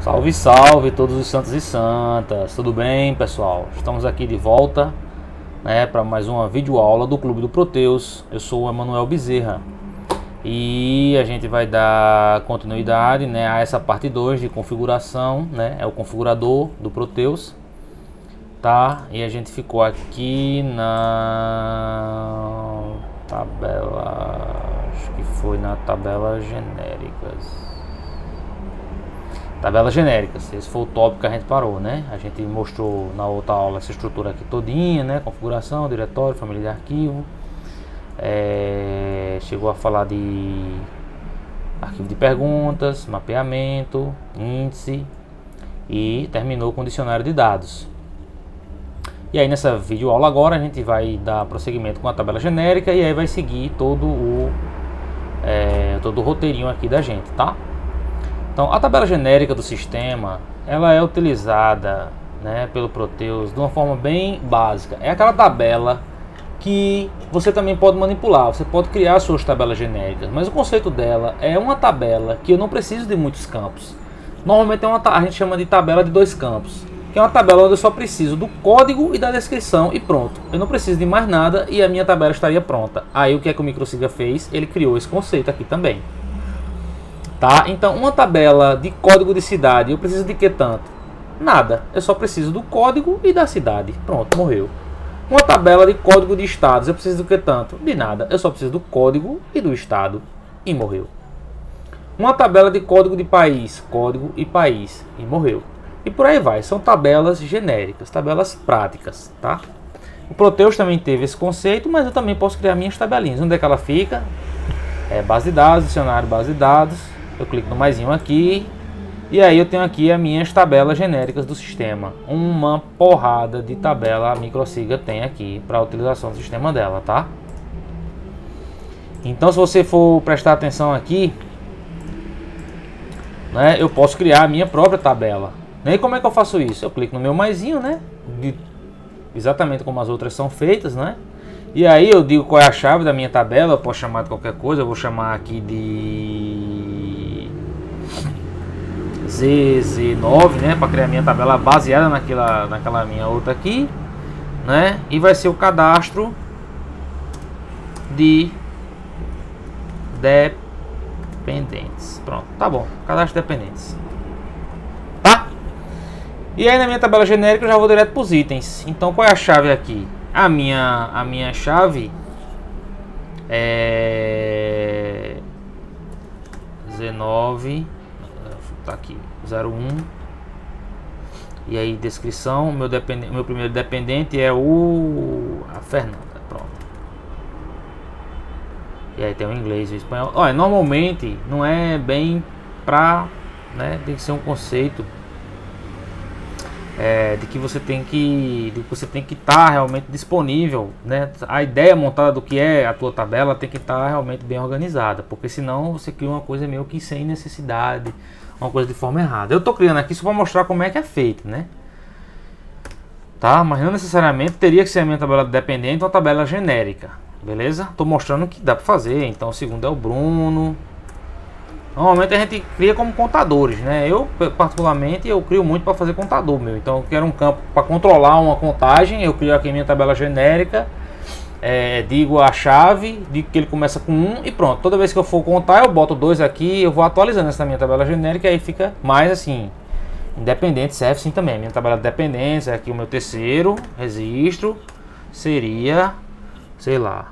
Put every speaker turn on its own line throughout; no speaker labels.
Salve, salve todos os santos e santas, tudo bem, pessoal? Estamos aqui de volta, né, para mais uma videoaula do Clube do Proteus. Eu sou o Emanuel Bezerra e a gente vai dar continuidade, né, a essa parte 2 de configuração, né, é o configurador do Proteus, tá? E a gente ficou aqui na tabela, acho que foi na tabela genéricas. Tabelas genéricas, esse foi o tópico que a gente parou, né? A gente mostrou na outra aula essa estrutura aqui todinha, né? Configuração, diretório, família de arquivo. Chegou a falar de arquivo de perguntas, mapeamento, índice e terminou com o dicionário de dados. E aí nessa videoaula agora a gente vai dar prosseguimento com a tabela genérica e aí vai seguir todo o roteirinho aqui da gente, tá? Então, a tabela genérica do sistema, ela é utilizada, né, pelo Proteus de uma forma bem básica. É aquela tabela que você também pode manipular, você pode criar suas tabelas genéricas, mas o conceito dela é uma tabela que eu não preciso de muitos campos. Normalmente a gente chama de tabela de 2 campos, que é uma tabela onde eu só preciso do código e da descrição e pronto. Eu não preciso de mais nada e a minha tabela estaria pronta. Aí o que é que o Microsiga fez? Ele criou esse conceito aqui também. Tá? Então, uma tabela de código de cidade, eu preciso de que tanto? Nada, eu só preciso do código e da cidade. Pronto, morreu. Uma tabela de código de estados, eu preciso do que tanto? De nada, eu só preciso do código e do estado. E morreu. Uma tabela de código de país, código e país. E morreu. E por aí vai, são tabelas genéricas, tabelas práticas, tá? O Proteus também teve esse conceito, mas eu também posso criar minhas tabelinhas. Onde é que ela fica? Base de dados, dicionário, base de dados. Eu clico no maisinho aqui e aí eu tenho aqui as minhas tabelas genéricas do sistema. Uma porrada de tabela a Microsiga tem aqui para a utilização do sistema dela, tá? Então, se você for prestar atenção aqui, né, eu posso criar a minha própria tabela. E como é que eu faço isso? Eu clico no meu maisinho, né? Exatamente como as outras são feitas, né? E aí eu digo qual é a chave da minha tabela. Eu posso chamar de qualquer coisa. Eu vou chamar aqui de ZZ9, né, para criar minha tabela baseada naquela minha outra aqui, né? E vai ser o cadastro de dependentes. Pronto, tá bom. Cadastro de dependentes. Tá? E aí na minha tabela genérica eu já vou direto para os itens. Então qual é a chave aqui? A minha chave é Z9, tá aqui, 01. E aí descrição, meu primeiro dependente é a Fernanda, pronto. E aí tem o inglês e o espanhol. Olha, normalmente não é bem pra, né, tem que ser um conceito de que você tem que estar realmente disponível, né? A ideia montada do que é a tua tabela tem que estar realmente bem organizada, porque senão você cria uma coisa meio que sem necessidade, uma coisa de forma errada. Eu tô criando aqui só para mostrar como é que é feito, né? Tá? Mas não necessariamente teria que ser a minha tabela de dependente ou uma tabela genérica, beleza? Tô mostrando que dá para fazer. Então o segundo é o Bruno. Normalmente a gente cria como contadores, né? Eu particularmente eu crio muito para fazer contador meu. Então eu quero um campo para controlar uma contagem. Eu crio aqui minha tabela genérica, digo a chave, digo que ele começa com 1 e pronto. Toda vez que eu for contar eu boto 2 aqui, eu vou atualizando essa minha tabela genérica e aí fica mais assim. Independente serve sim também. Minha tabela de dependência é aqui o meu terceiro registro seria, sei lá,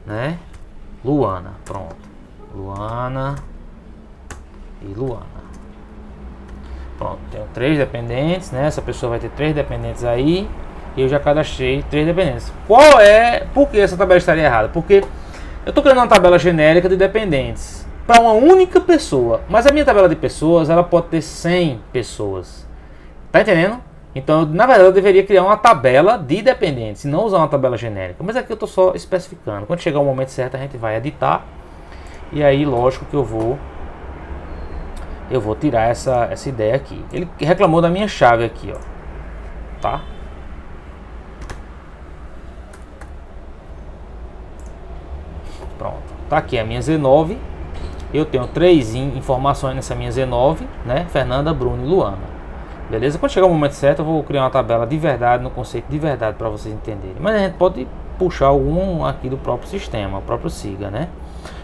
né? Luana, pronto. Luana e Luana. Pronto, tenho 3 dependentes, né? Essa pessoa vai ter 3 dependentes aí. E eu já cadastrei 3 dependentes. Por que essa tabela estaria errada? Porque eu estou criando uma tabela genérica de dependentes para uma única pessoa. Mas a minha tabela de pessoas, ela pode ter 100 pessoas. Tá entendendo? Então, na verdade, eu deveria criar uma tabela de dependentes, e não usar uma tabela genérica. Mas aqui eu estou só especificando. Quando chegar o momento certo, a gente vai editar. E aí, lógico que eu vou tirar essa ideia aqui. Ele reclamou da minha chave aqui, ó. Tá? Pronto. Tá aqui a minha Z9. eu tenho 3 informações nessa minha Z9, né? Fernanda, Bruno e Luana. Beleza? Quando chegar o momento certo, eu vou criar uma tabela de verdade, no conceito de verdade, para vocês entenderem. Mas a gente pode puxar algum aqui do próprio sistema, o próprio SIGA, né?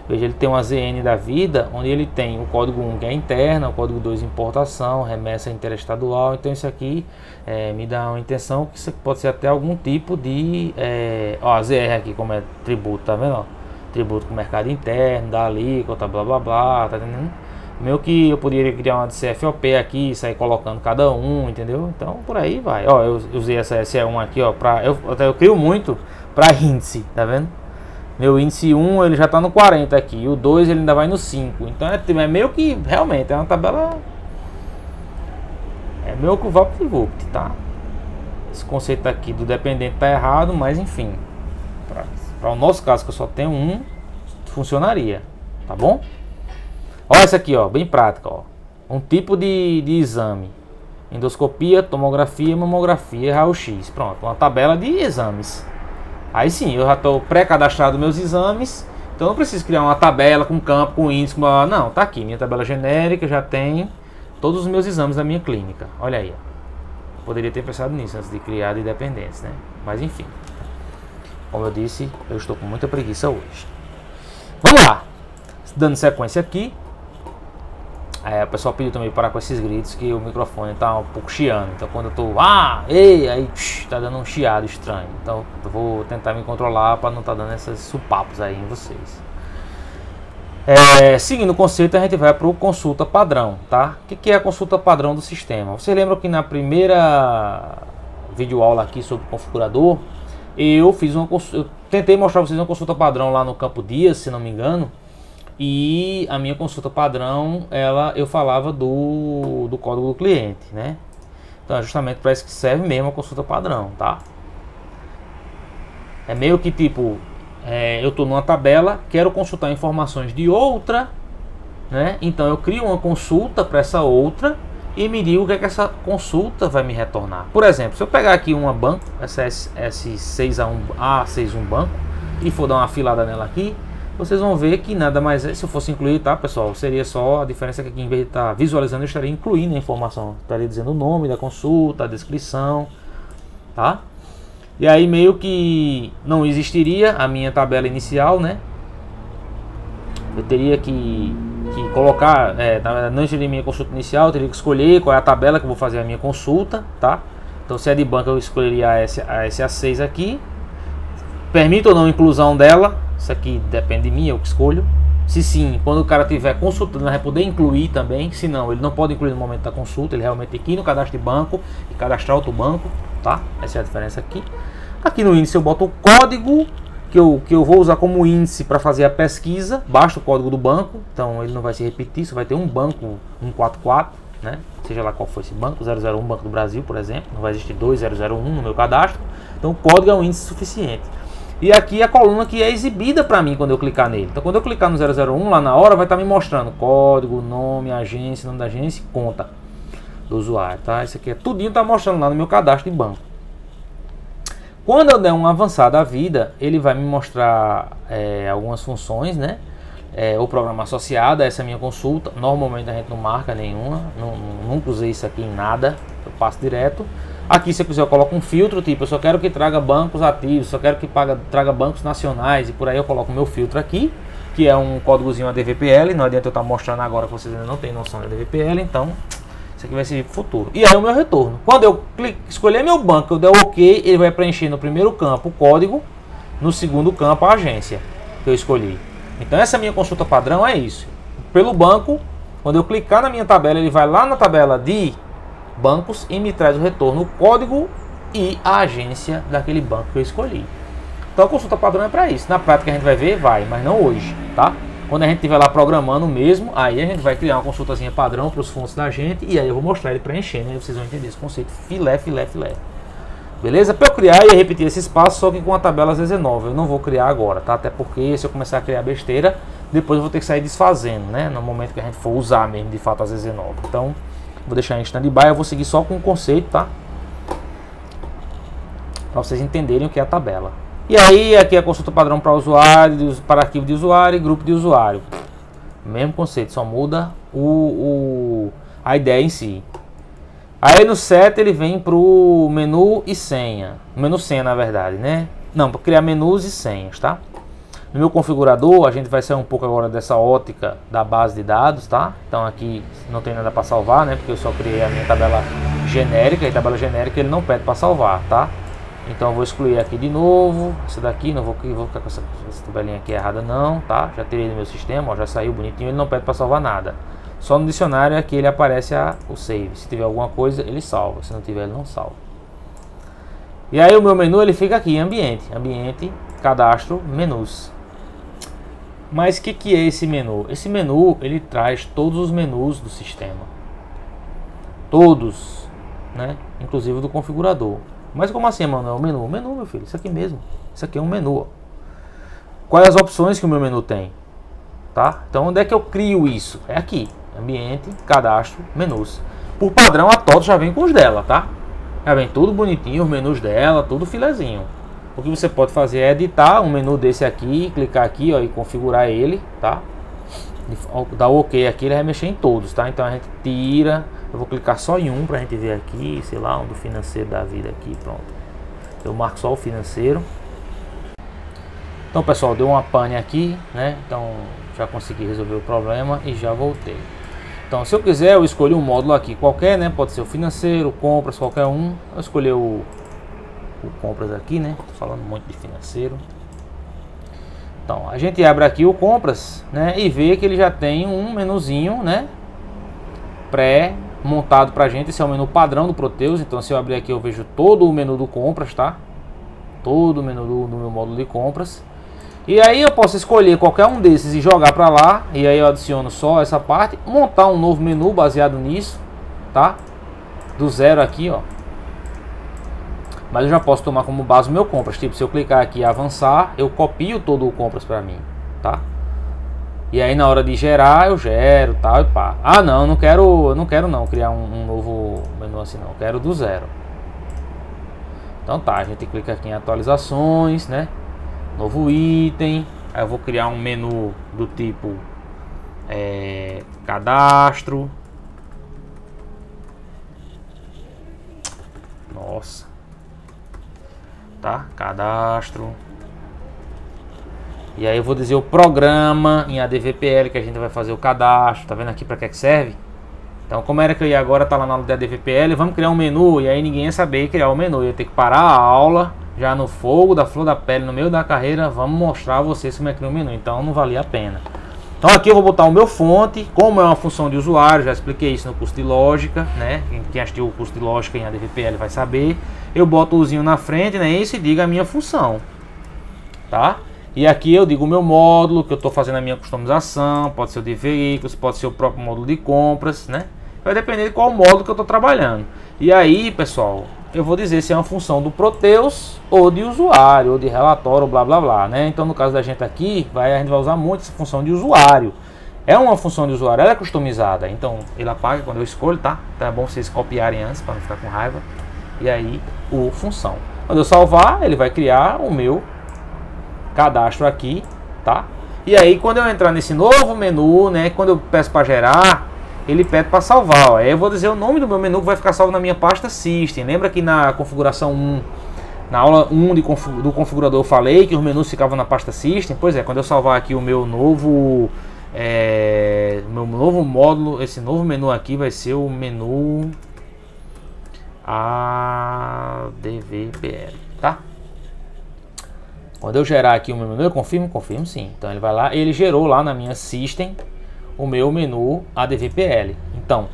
Veja, ele tem uma ZN da vida, onde ele tem o código 1 que é interna, o código 2 importação, remessa interestadual. Então isso aqui me dá uma intenção que isso pode ser até algum tipo de... ó, a ZR aqui como é tributo, tá vendo? Ó? Tributo com mercado interno, da alíquota, blá blá blá, tá entendendo? Meio que eu poderia criar uma de CFOP aqui, sair colocando cada um, entendeu? Então por aí vai. Ó, eu usei essa SE1 aqui, ó, eu crio muito para índice, tá vendo? Meu índice 1 ele já tá no 40 aqui, e o 2 ele ainda vai no 5. Então é meio que realmente é uma tabela, é meio que o VaptVupt, tá? Esse conceito aqui do dependente tá errado, mas enfim, para o nosso caso que eu só tenho um, funcionaria, tá bom? Olha essa aqui, ó, bem prática, ó. Um tipo de exame: endoscopia, tomografia, mamografia, raio-x. Pronto, uma tabela de exames. Aí sim, eu já estou pré-cadastrado meus exames, então não preciso criar uma tabela com campo, com índice, não, tá aqui, minha tabela genérica já tem todos os meus exames da minha clínica. Olha aí, ó. Poderia ter pensado nisso antes de criar de dependentes, né? Mas enfim, como eu disse, eu estou com muita preguiça hoje. Vamos lá, dando sequência aqui. O pessoal pediu também para parar com esses gritos, que o microfone tá um pouco chiando. Então quando eu tô, ei, aí tá dando um chiado estranho. Então eu vou tentar me controlar para não tá dando esses supapos aí em vocês. Seguindo o conceito, a gente vai para o consulta padrão, tá? O que é a consulta padrão do sistema? Você lembra que na primeira videoaula aqui sobre configurador, eu tentei mostrar para vocês uma consulta padrão lá no campo Dias, se não me engano. E a minha consulta padrão, eu falava do código do cliente, né? Então é justamente para isso que serve mesmo a consulta padrão, tá? É meio que tipo, eu estou numa tabela, quero consultar informações de outra, né? Então eu crio uma consulta para essa outra e me digo o que é que essa consulta vai me retornar. Por exemplo, se eu pegar aqui uma banco, essa S61A61 banco, e for dar uma afilada nela aqui, vocês vão ver que nada mais é, se eu fosse incluir, tá, pessoal, seria só a diferença que aqui, em vez de estar visualizando, eu estaria incluindo a informação, estaria dizendo o nome da consulta, a descrição, tá? E aí meio que não existiria a minha tabela inicial, né? Eu teria que colocar, não existiria minha consulta inicial, eu teria que escolher qual é a tabela que eu vou fazer a minha consulta, tá? Então se é de banco eu escolheria a SA6 aqui, permite ou não a inclusão dela. Isso aqui depende de mim, eu que escolho. Se sim, quando o cara estiver consultando, ele vai poder incluir também. Se não, ele não pode incluir no momento da consulta. Ele realmente tem que ir no cadastro de banco e cadastrar outro banco, tá? Essa é a diferença aqui. Aqui no índice eu boto o código que eu vou usar como índice para fazer a pesquisa. Basta o código do banco, então ele não vai se repetir. Só vai ter um banco 144, né? Seja lá qual for esse banco, 001 Banco do Brasil, por exemplo. Não vai existir 2001 no meu cadastro. Então o código é um índice suficiente. E aqui a coluna que é exibida para mim quando eu clicar nele. Então quando eu clicar no 001, lá na hora vai estar me mostrando código, nome, agência, nome da agência e conta do usuário, tá? Isso aqui é tudinho, tá mostrando lá no meu cadastro de banco. Quando eu der uma avançada à vida, ele vai me mostrar algumas funções, né? O programa associado a essa minha consulta. Normalmente a gente não marca nenhuma, nunca usei isso aqui em nada, eu passo direto. Aqui, se eu quiser, eu coloco um filtro, tipo, eu só quero que traga bancos ativos, só quero que traga bancos nacionais, e por aí eu coloco o meu filtro aqui, que é um códigozinho ADVPL. Não adianta eu estar mostrando agora que vocês ainda não têm noção de ADVPL, então isso aqui vai ser futuro. E aí o meu retorno. Quando eu escolher meu banco, eu der OK, ele vai preencher no primeiro campo o código, no segundo campo a agência que eu escolhi. Então essa minha consulta padrão é isso. Pelo banco, quando eu clicar na minha tabela, ele vai lá na tabela de bancos e me traz o retorno, o código e a agência daquele banco que eu escolhi. Então a consulta padrão é para isso. Na prática a gente vai ver, mas não hoje, tá? Quando a gente estiver lá programando mesmo, aí a gente vai criar uma consultazinha padrão para os fontes da gente e aí eu vou mostrar ele preenchendo, aí vocês vão entender esse conceito filé. Beleza? Para eu criar e repetir esse espaço, só que com a tabela Z9, eu não vou criar agora, tá? Até porque se eu começar a criar besteira, depois eu vou ter que sair desfazendo, né? No momento que a gente for usar mesmo de fato a Z9. Então vou deixar em stand-by, eu vou seguir só com o conceito, tá? Para vocês entenderem o que é a tabela. E aí, aqui é a consulta padrão para usuário, para arquivo de usuário e grupo de usuário. Mesmo conceito, só muda a ideia em si. Aí no set ele vem pro menu e senha. Menu senha, na verdade, né? Não, para criar menus e senhas, tá? No meu configurador, a gente vai sair um pouco agora dessa ótica da base de dados, tá? Então aqui não tem nada para salvar, né? Porque eu só criei a minha tabela genérica, e tabela genérica ele não pede para salvar, tá? Então eu vou excluir aqui de novo. Essa daqui, não vou ficar com essa tabelinha aqui errada não, tá? Já tirei do meu sistema, ó, já saiu bonitinho, ele não pede para salvar nada. Só no dicionário aqui ele aparece o save. Se tiver alguma coisa, ele salva. Se não tiver, ele não salva. E aí o meu menu ele fica aqui, ambiente, cadastro, menus. Mas o que é esse menu? Esse menu ele traz todos os menus do sistema. Todos, né? Inclusive do configurador. Mas como assim, mano? É o menu? O menu, meu filho, isso aqui mesmo. Isso aqui é um menu, ó. Quais as opções que o meu menu tem? Tá? Então onde é que eu crio isso? É aqui, ambiente, cadastro, menus. Por padrão a TOTOS já vem com os dela, tá? Já vem tudo bonitinho, os menus dela, tudo filezinho. O que você pode fazer é editar um menu desse aqui, clicar aqui, ó, e configurar ele, tá? Dar o OK aqui, ele vai mexer em todos, tá? Então a gente tira, eu vou clicar só em um pra gente ver aqui, sei lá, um do financeiro da vida aqui, pronto. Eu marco só o financeiro. Então pessoal, deu uma pane aqui, né? Então já consegui resolver o problema e já voltei. Então se eu quiser, eu escolho um módulo aqui qualquer, né? Pode ser o financeiro, compras, qualquer um. Eu escolhi o compras aqui, né? Tô falando muito de financeiro. Então a gente abre aqui o compras, né? E vê que ele já tem um menuzinho, né? Pré-montado pra gente. Esse é o menu padrão do Proteus. Então se eu abrir aqui eu vejo todo o menu do compras, tá? Todo o menu do meu módulo de compras. E aí eu posso escolher qualquer um desses e jogar para lá. E aí eu adiciono só essa parte, montar um novo menu baseado nisso, tá? Do zero aqui, ó. Mas eu já posso tomar como base o meu compras. Tipo, se eu clicar aqui e avançar, eu copio todo o compras para mim, tá? E aí na hora de gerar, eu gero, tal, e pá. Ah, não, eu não quero não criar um novo menu assim não. Eu quero do zero. Então tá, a gente clica aqui em atualizações, né? Novo item. Aí eu vou criar um menu do tipo cadastro. Nossa. Tá? Cadastro. E aí eu vou dizer o programa em ADVPL que a gente vai fazer o cadastro. Tá vendo aqui para que serve? Então como era que eu ia agora, tá lá na aula de ADVPL, vamos criar um menu. E aí ninguém ia saber criar o menu. Eu ia ter que parar a aula, já no fogo da flor da pele, no meio da carreira, vamos mostrar a vocês como é que cria um menu. Então não valia a pena. Então aqui eu vou botar o meu fonte, como é uma função de usuário, já expliquei isso no curso de lógica, né? Quem assistiu o curso de lógica em ADVPL vai saber. Eu boto o uzinho na frente, né? Isso e diga a minha função, tá? E aqui eu digo o meu módulo, que eu estou fazendo a minha customização, pode ser o de veículos, pode ser o próprio módulo de compras, né? Vai depender de qual módulo que eu estou trabalhando. E aí, pessoal, eu vou dizer se é uma função do Proteus ou de usuário, ou de relatório, blá blá blá, né? Então no caso da gente aqui, a gente vai usar muito essa função de usuário. É uma função de usuário, ela é customizada, então ele apaga quando eu escolho, tá? Então é bom vocês copiarem antes para não ficar com raiva. E aí, o função. Quando eu salvar, ele vai criar o meu cadastro aqui, tá? E aí quando eu entrar nesse novo menu, né? Quando eu peço para gerar, ele pede para salvar, ó. Aí eu vou dizer o nome do meu menu que vai ficar salvo na minha pasta System. Lembra que na configuração 1, na aula 1 do configurador eu falei que os menus ficavam na pasta System? Pois é, quando eu salvar aqui o meu novo módulo, esse novo menu aqui vai ser o menu ADVPL, tá? Quando eu gerar aqui o meu menu, eu confirmo sim. Então ele vai lá, ele gerou lá na minha System o meu menu ADVPL. Então,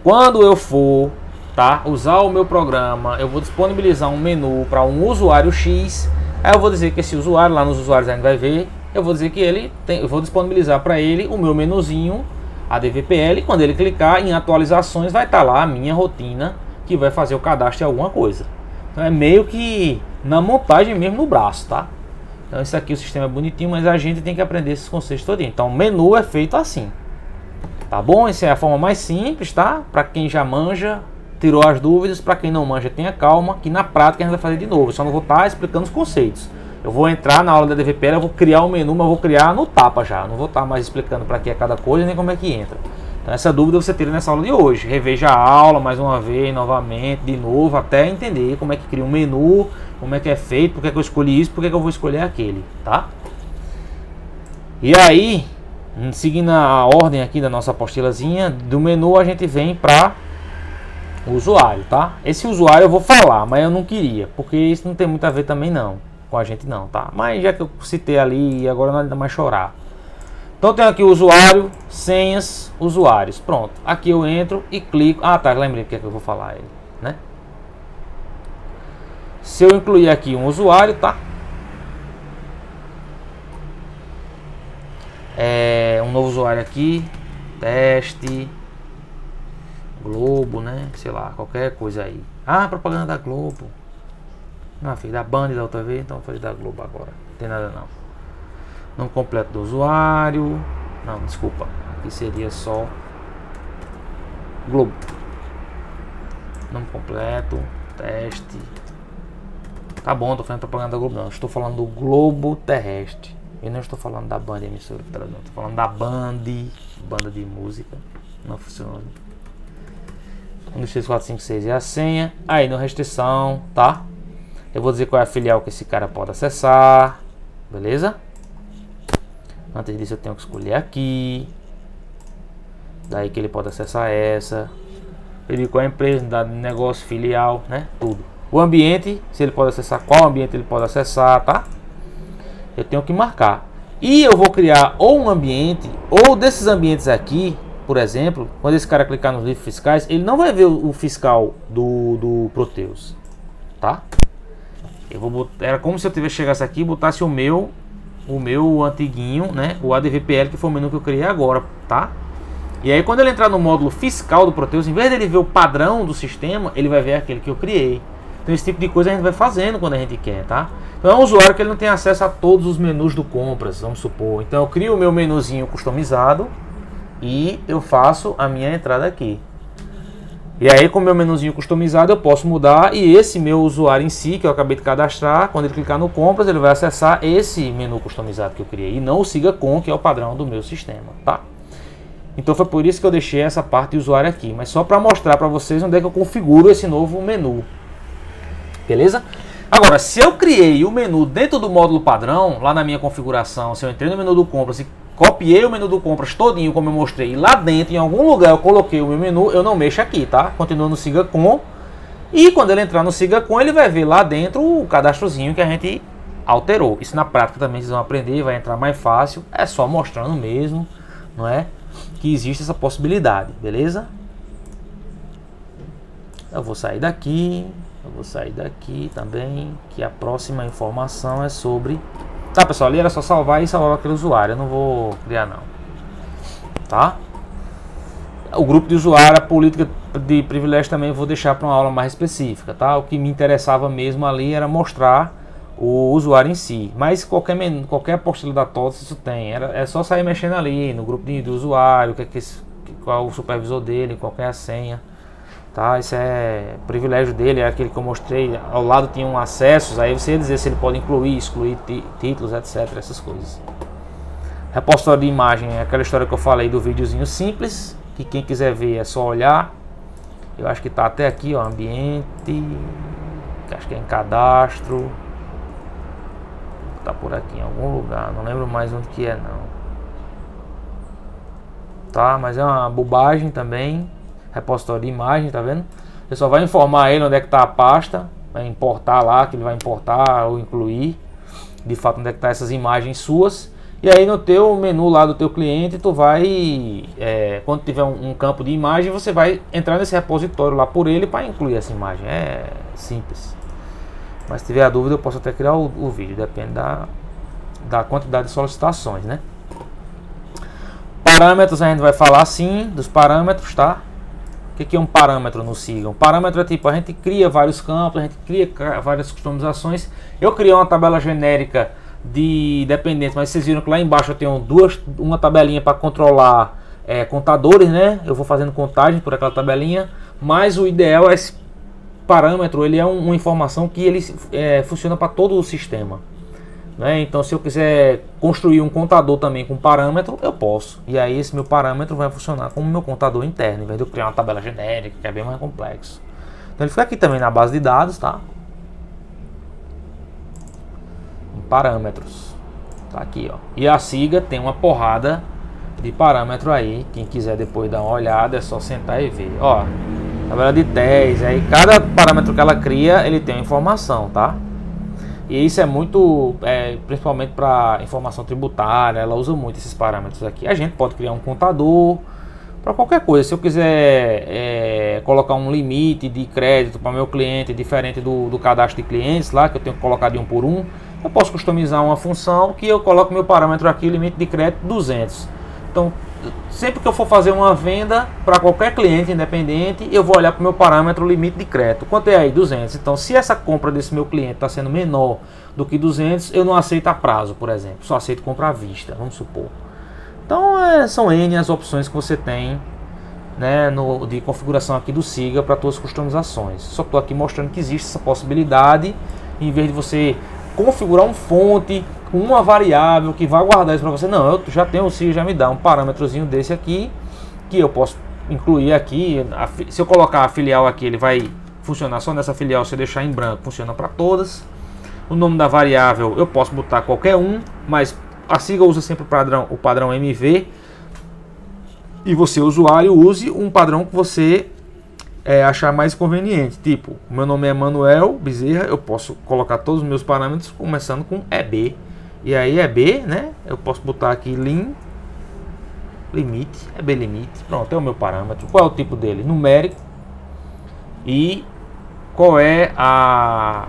quando eu for, tá, usar o meu programa, eu vou disponibilizar um menu para um usuário X. Aí eu vou dizer que esse usuário, lá nos usuários a gente vai ver, eu vou dizer que eu vou disponibilizar para ele o meu menuzinho ADVPL. Quando ele clicar em atualizações, vai estar lá a minha rotina que vai fazer o cadastro de alguma coisa. Então é meio que na montagem mesmo no braço, tá? Então isso aqui o sistema é bonitinho, mas a gente tem que aprender esses conceitos todinho. Então o menu é feito assim, tá bom? Essa é a forma mais simples, tá? Para quem já manja, tirou as dúvidas. Para quem não manja, tenha calma, que na prática a gente vai fazer de novo. Eu só não vou estar explicando os conceitos. Eu vou entrar na aula da DVPL, eu vou criar um menu, mas eu vou criar no tapa já. Não vou estar mais explicando para que é cada coisa, nem como é que entra. Então essa dúvida você tira nessa aula de hoje. Reveja a aula mais uma vez, novamente, de novo, até entender como é que cria um menu, como é que é feito, por que é que eu escolhi isso, por que é que eu vou escolher aquele, tá? E aí, seguindo a ordem aqui da nossa apostilazinha, do menu a gente vem para o usuário, tá? Esse usuário eu vou falar, mas eu não queria, porque isso não tem muito a ver também não, com a gente não, tá? Mas já que eu citei ali, agora não adianta mais chorar. Então tem aqui o usuário, senhas, usuários. Pronto. Aqui eu entro e clico. Ah, tá. Lembrei porque é que eu vou falar ele, né? Se eu incluir aqui um usuário, tá? Um novo usuário aqui. Teste. Globo, né? Sei lá, qualquer coisa aí. Ah, propaganda da Globo. Não, fiz da Band da outra vez, então vou fazer da Globo agora. Não tem nada não. Nome completo do usuário. Não, desculpa. Aqui seria só Globo. Nome completo. Teste. Tá bom, tô fazendo propaganda da Globo. Não, estou falando do globo terrestre. Eu não estou falando da Band emissora. Não, estou falando da Band. Banda de música. Não funciona. 1, 2, 3, 4, 5, 6 é a senha. Aí no restrição, tá? Eu vou dizer qual é a filial que esse cara pode acessar. Beleza? Antes disso eu tenho que escolher aqui. Daí que ele pode acessar essa. Ele qual é a empresa, dado de negócio, filial, né? Tudo. O ambiente, se ele pode acessar, qual ambiente ele pode acessar, tá? Eu tenho que marcar. E eu vou criar ou um ambiente, ou desses ambientes aqui, por exemplo, quando esse cara clicar nos livros fiscais, ele não vai ver o fiscal do Proteus, tá? Eu vou botar, era como se eu chegasse aqui e botasse o meu antiguinho, né? O ADVPL, que foi o menu que eu criei agora, tá? E aí quando ele entrar no módulo fiscal do Proteus, em vez dele ver o padrão do sistema, ele vai ver aquele que eu criei. Então esse tipo de coisa a gente vai fazendo quando a gente quer, tá? Então é um usuário que ele não tem acesso a todos os menus do compras, vamos supor. Então eu crio o meu menuzinho customizado e eu faço a minha entrada aqui. E aí com o meu menuzinho customizado eu posso mudar, e esse meu usuário em si, que eu acabei de cadastrar, quando ele clicar no compras, ele vai acessar esse menu customizado que eu criei, e não o siga com, que é o padrão do meu sistema, tá? Então foi por isso que eu deixei essa parte de usuário aqui, mas só para mostrar para vocês onde é que eu configuro esse novo menu. Beleza? Agora, se eu criei o menu dentro do módulo padrão, lá na minha configuração, se eu entrei no menu do compras e copiei o menu do compras todinho, como eu mostrei, e lá dentro, em algum lugar, eu coloquei o meu menu, eu não mexo aqui, tá? Continua no Siga Com. E quando ele entrar no Siga Com, ele vai ver lá dentro o cadastrozinho que a gente alterou. Isso na prática também vocês vão aprender, vai entrar mais fácil. É só mostrando mesmo, não é? Que existe essa possibilidade, beleza? Eu vou sair daqui. Eu vou sair daqui também, que a próxima informação é sobre... Tá, pessoal, ali era só salvar e salvar aquele usuário, eu não vou criar não. Tá? O grupo de usuário, a política de privilégio também eu vou deixar para uma aula mais específica, tá? O que me interessava mesmo ali era mostrar o usuário em si. Mas qualquer apostila da TOTS isso tem. É só sair mexendo ali no grupo de usuário, qual é o supervisor dele, qual é a senha. Tá, isso é privilégio dele, é aquele que eu mostrei. Ao lado tinha um acessos, aí você ia dizer se ele pode incluir, excluir títulos, etc, essas coisas. Repositório de imagem é aquela história que eu falei do videozinho simples, que quem quiser ver é só olhar. Eu acho que tá até aqui, ó, ambiente, que acho que é em cadastro. Tá por aqui em algum lugar, não lembro mais onde que é não. Tá, mas é uma bobagem também. Repositório de imagem, tá vendo? Você só vai informar ele onde é que tá a pasta, vai importar lá, que ele vai importar ou incluir, de fato onde é que tá essas imagens suas. E aí no teu menu lá do teu cliente, tu vai, quando tiver um campo de imagem, você vai entrar nesse repositório lá por ele para incluir essa imagem. É simples. Mas se tiver a dúvida, eu posso até criar o vídeo, depende da quantidade de solicitações, né? Parâmetros a gente vai falar sim, dos parâmetros, tá? O que é um parâmetro no Siga? Um parâmetro é tipo, a gente cria vários campos, a gente cria várias customizações. Eu criei uma tabela genérica de dependentes, mas vocês viram que lá embaixo eu tenho uma tabelinha para controlar contadores, né? Eu vou fazendo contagem por aquela tabelinha, mas o ideal é esse parâmetro, ele é uma informação que ele funciona para todo o sistema. né? Então se eu quiser construir um contador também com parâmetro, eu posso. E aí esse meu parâmetro vai funcionar como meu contador interno, em vez de eu criar uma tabela genérica, que é bem mais complexo. Então ele fica aqui também na base de dados, tá? Em parâmetros. Tá aqui, ó. E a SIGA tem uma porrada de parâmetro aí. Quem quiser depois dar uma olhada, é só sentar e ver. Ó, tabela de 10, aí cada parâmetro que ela cria, ele tem uma informação, tá? E isso é muito, principalmente para informação tributária, ela usa muito esses parâmetros aqui. A gente pode criar um contador para qualquer coisa. Se eu quiser colocar um limite de crédito para meu cliente diferente do cadastro de clientes lá, que eu tenho que colocar de 1 por 1, eu posso customizar uma função que eu coloco meu parâmetro aqui, limite de crédito 200. Então, sempre que eu for fazer uma venda para qualquer cliente independente, eu vou olhar para o meu parâmetro limite de crédito. Quanto é aí? 200. Então, se essa compra desse meu cliente está sendo menor do que 200, eu não aceito a prazo, por exemplo. Só aceito compra à vista, vamos supor. Então, são N as opções que você tem, né, de configuração aqui do SIGA para suas customizações. Só estou aqui mostrando que existe essa possibilidade, em vez de você configurar um fonte com uma variável que vai guardar isso para você. Não, eu já tenho o SIGA, já me dá um parâmetrozinho desse aqui, que eu posso incluir aqui. Se eu colocar a filial aqui, ele vai funcionar só nessa filial. Se eu deixar em branco, funciona para todas. O nome da variável eu posso botar qualquer um, mas a SIGA usa sempre o padrão MV. E você, usuário, use um padrão que você achar mais conveniente. Tipo, o meu nome é Manuel Bezerra, eu posso colocar todos os meus parâmetros começando com EB. E aí EB, né? Eu posso botar aqui limite, EB limite. Pronto, é o meu parâmetro. Qual é o tipo dele? Numérico. E qual é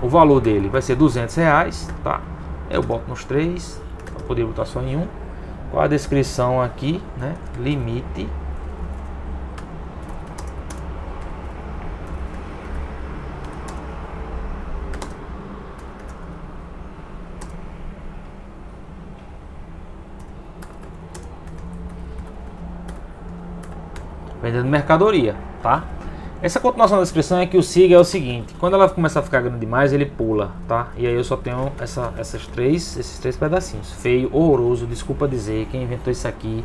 o valor dele? Vai ser R$200, tá? Eu boto nos 3, para poder botar só em um. Qual a descrição aqui, né? Limite. Vendendo mercadoria, tá? Essa continuação da descrição é que o SIGA é o seguinte: quando ela começar a ficar grande demais, ele pula, tá? E aí eu só tenho esses três pedacinhos. Feio, horroroso, desculpa dizer, quem inventou isso aqui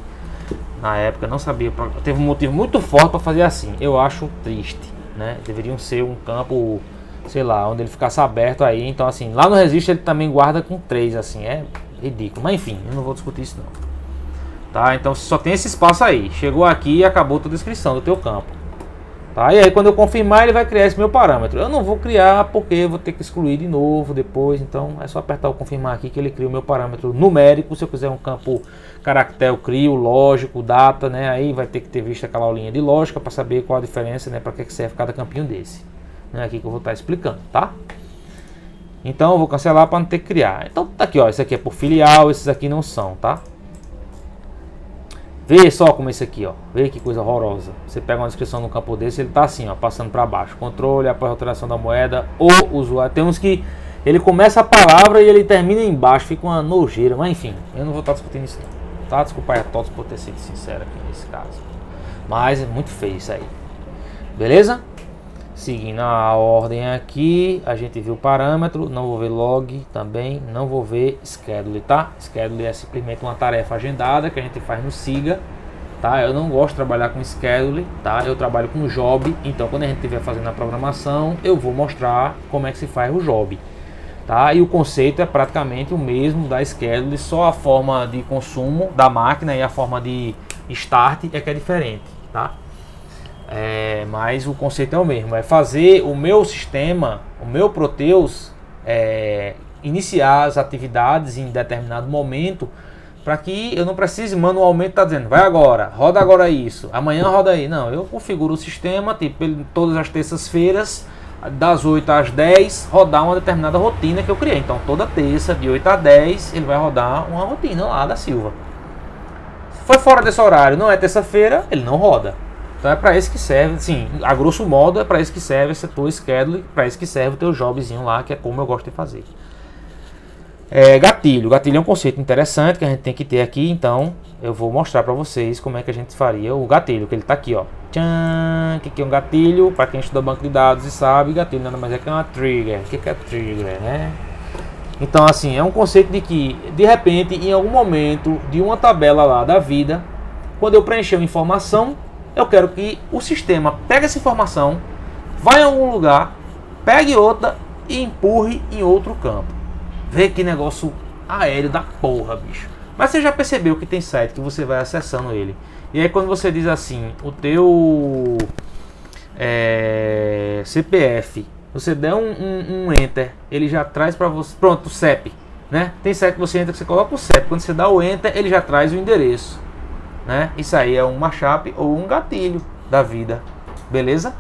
na época não sabia, teve um motivo muito forte para fazer assim. Eu acho triste, né? Deveriam ser um campo, sei lá, onde ele ficasse aberto aí. Então assim, lá no registro ele também guarda com 3, assim, é ridículo. Mas enfim, eu não vou discutir isso não. Tá? Então só tem esse espaço aí. Chegou aqui e acabou a tua descrição do teu campo. Tá? E aí quando eu confirmar, ele vai criar esse meu parâmetro. Eu não vou criar porque eu vou ter que excluir de novo depois. Então é só apertar o confirmar aqui que ele cria o meu parâmetro numérico. Se eu quiser um campo caractere, eu crio, lógico, data, né? Aí vai ter que ter visto aquela aulinha de lógica para saber qual a diferença, né? Para que serve cada campinho desse. É aqui que eu vou estar explicando, tá? Então eu vou cancelar para não ter que criar. Então tá aqui, ó. Esse aqui é por filial, esses aqui não são, tá? Vê só como esse aqui, ó. Vê que coisa horrorosa. Você pega uma descrição no campo desse, ele tá assim, ó, passando para baixo. Controle, após a alteração da moeda, o usuário. Tem uns que ele começa a palavra e ele termina embaixo, fica uma nojeira. Mas enfim, eu não vou estar discutindo isso não. Tá? Desculpa aí a todos por ter sido sincero aqui nesse caso. Mas é muito feio isso aí. Beleza? Seguindo a ordem aqui, a gente viu o parâmetro, não vou ver log também, não vou ver schedule, tá? Schedule é simplesmente uma tarefa agendada que a gente faz no SIGA, tá? Eu não gosto de trabalhar com schedule, tá? Eu trabalho com job, então quando a gente estiver fazendo a programação, eu vou mostrar como é que se faz o job, tá? E o conceito é praticamente o mesmo da schedule, só a forma de consumo da máquina e a forma de start é que é diferente, tá? Mas o conceito é o mesmo, é fazer o meu sistema, o meu Proteus iniciar as atividades em determinado momento, para que eu não precise manualmente estar dizendo, vai agora, roda agora isso, amanhã roda aí. Não, eu configuro o sistema, tipo, todas as terças-feiras, das 8 às 10, rodar uma determinada rotina que eu criei. Então toda terça, de 8 a 10, ele vai rodar uma rotina lá da Silva. Se foi fora desse horário, não é terça-feira, ele não roda. Então é para isso que serve, sim, a grosso modo é para isso que serve esse teu schedule, para isso que serve o teu jobzinho lá, que é como eu gosto de fazer. Gatilho é um conceito interessante que a gente tem que ter aqui, então eu vou mostrar para vocês como é que a gente faria o gatilho, que ele está aqui, ó. Tchan, que é um gatilho, para quem estuda banco de dados e sabe, gatilho nada mais é que uma trigger. O que é trigger, né? Então, assim, é um conceito de que, de repente, em algum momento de uma tabela lá da vida, quando eu preencher uma informação, eu quero que o sistema pegue essa informação, vá em algum lugar, pegue outra e empurre em outro campo. Vê que negócio aéreo da porra, bicho. Mas você já percebeu que tem site que você vai acessando ele. E aí quando você diz assim, o teu CPF, você der um enter, ele já traz para você, pronto, o CEP, né? Tem site que você entra, que você coloca o CEP, quando você dá o enter, ele já traz o endereço, né? Isso aí é uma chave ou um gatilho da vida, beleza?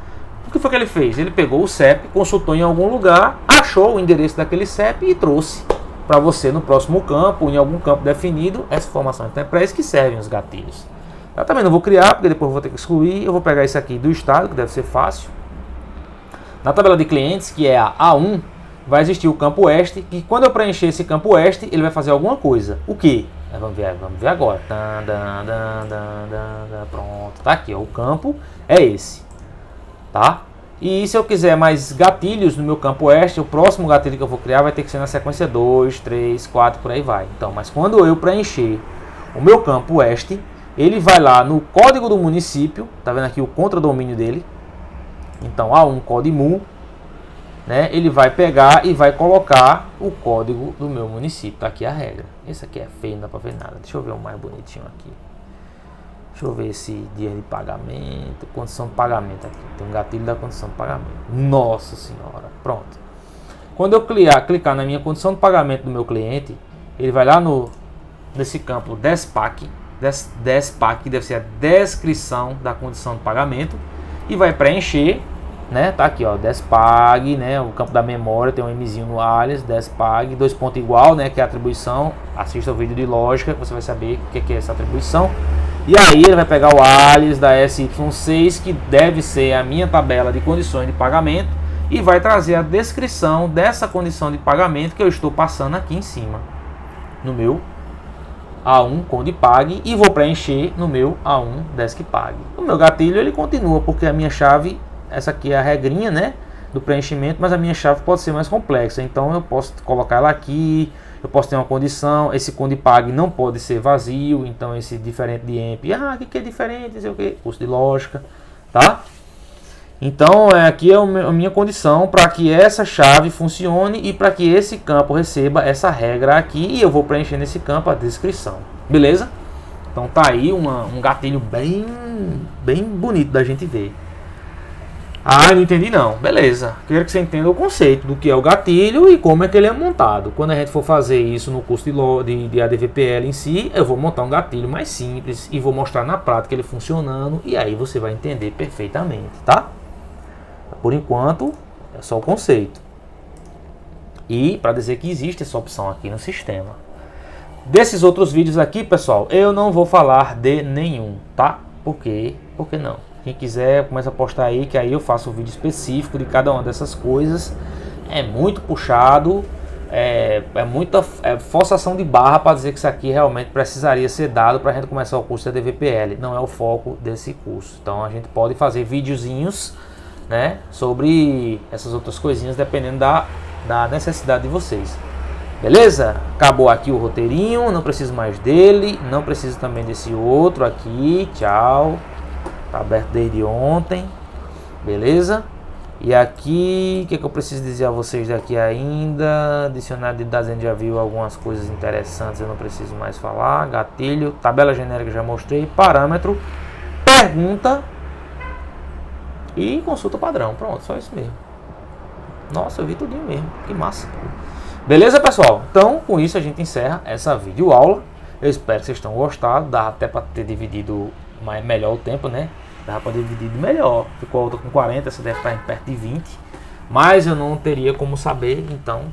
O que foi que ele fez? Ele pegou o CEP, consultou em algum lugar, achou o endereço daquele CEP e trouxe para você no próximo campo, em algum campo definido, essa informação. Então é para isso que servem os gatilhos. Eu também não vou criar, porque depois eu vou ter que excluir. Eu vou pegar isso aqui do estado, que deve ser fácil. Na tabela de clientes, que é a A1, vai existir o campo oeste, que quando eu preencher esse campo oeste, ele vai fazer alguma coisa. O que? Vamos ver agora. Pronto, tá aqui, ó, o campo é esse, tá? E se eu quiser mais gatilhos no meu campo oeste, o próximo gatilho que eu vou criar vai ter que ser na sequência 2, 3, 4, por aí vai. Então, mas quando eu preencher o meu campo oeste, ele vai lá no código do município, tá vendo aqui o contradomínio dele? Então, A1 CódiMu, né? Ele vai pegar e vai colocar o código do meu município. Tá aqui a regra. Esse aqui é feio, não dá pra ver nada. Deixa eu ver o mais bonitinho aqui. Deixa eu ver esse dia de pagamento, condição de pagamento aqui. Tem um gatilho da condição de pagamento. Nossa senhora, pronto. Quando eu clicar na minha condição de pagamento do meu cliente, ele vai lá nesse campo DESPAC, que deve ser a descrição da condição de pagamento, e vai preencher, né? Tá aqui, ó, DESPAG, né? O campo da memória tem um Mzinho no alias, DESPAG, 2 pontos igual, né? Que é a atribuição. Assista o vídeo de lógica, você vai saber o que é essa atribuição. E aí ele vai pegar o alias da SY6, que deve ser a minha tabela de condições de pagamento, e vai trazer a descrição dessa condição de pagamento que eu estou passando aqui em cima, no meu A1 CondePag, e vou preencher no meu A1 DeskPag. O meu gatilho ele continua, porque a minha chave, essa aqui é a regrinha, né, do preenchimento, mas a minha chave pode ser mais complexa, então eu posso colocar ela aqui. Eu posso ter uma condição, esse CondePag não pode ser vazio, então esse diferente de EMP, o que é diferente, não sei o que, curso de lógica, tá? Então aqui é a minha condição para que essa chave funcione e para que esse campo receba essa regra aqui, e eu vou preencher nesse campo a descrição, beleza? Então tá aí um gatilho bem bonito da gente ver. Ah, não entendi não. Beleza. Quero que você entenda o conceito do que é o gatilho e como é que ele é montado. Quando a gente for fazer isso no curso de ADVPL em si, eu vou montar um gatilho mais simples e vou mostrar na prática ele funcionando, e aí você vai entender perfeitamente, tá? Por enquanto, é só o conceito. E para dizer que existe essa opção aqui no sistema. Desses outros vídeos aqui, pessoal, eu não vou falar de nenhum, tá? Por quê? Por que não? Quem quiser, começa a postar aí, que aí eu faço um vídeo específico de cada uma dessas coisas. É muito puxado, é muita forçação de barra para dizer que isso aqui realmente precisaria ser dado para a gente começar o curso da DVPL. Não é o foco desse curso. Então a gente pode fazer videozinhos, né, sobre essas outras coisinhas, dependendo da necessidade de vocês. Beleza? Acabou aqui o roteirinho, não preciso mais dele, não preciso também desse outro aqui. Tchau. Tá aberto desde ontem, beleza? E aqui, o que eu preciso dizer a vocês daqui ainda? Dicionário de dados, a gente já viu algumas coisas interessantes, eu não preciso mais falar. Gatilho, tabela genérica já mostrei, parâmetro, pergunta e consulta padrão. Pronto, só isso mesmo. Nossa, eu vi tudinho mesmo, que massa. Beleza, pessoal? Então, com isso a gente encerra essa videoaula. Eu espero que vocês tenham gostado, dá até para ter dividido melhor o tempo, né? Dá para dividir melhor. Ficou a outra com 40, essa deve estar em perto de 20. Mas eu não teria como saber, então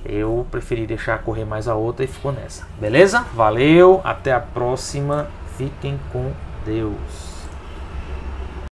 eu preferi deixar correr mais a outra e ficou nessa. Beleza? Valeu, até a próxima. Fiquem com Deus.